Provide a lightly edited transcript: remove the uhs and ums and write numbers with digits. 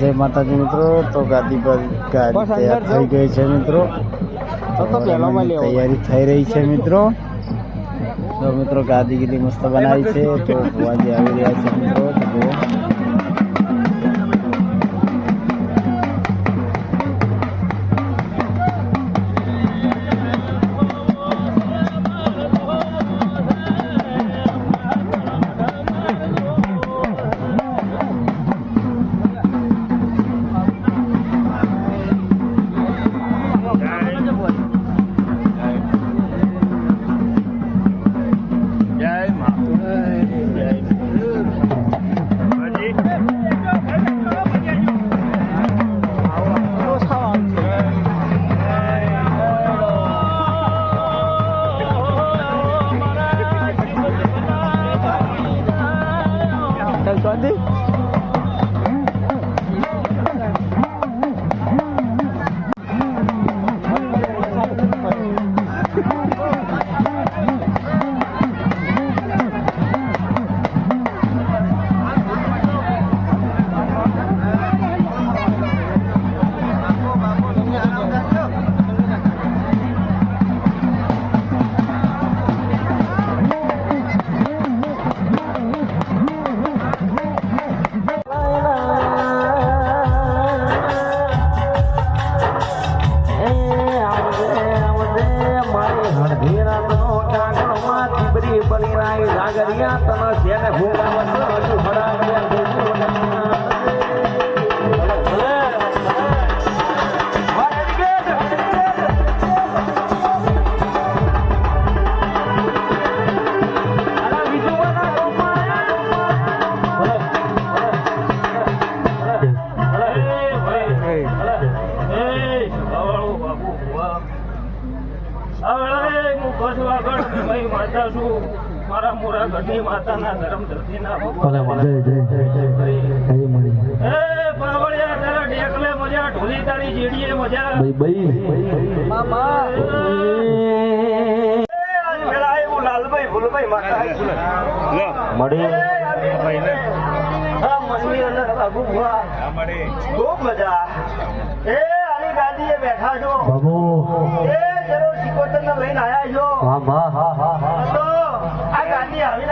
જય માતાજી મિત્રો। તો ગાદી પર ગાડી તૈયાર થઈ ગઈ છે મિત્રો। તૈયારી થઈ રહી છે મિત્રો। તો મિત્રો ગાદી કેટલી મસ્ત બનાવી છે। તો ભુવાજી આવી રહ્યા છે મિત્રો। તો જુઓ મારા મોરા ઘરની માતાના ધર્મ ધરતીના મજા ઢોલી તારી જેડીએ મજા લાલભાઈ ભૂલભાઈ માતા ખૂબ મજા એ આની ગાદીએ બેઠા છો જરૂર સિકોતર ને લઈને આયા છો આ ગાદી આવી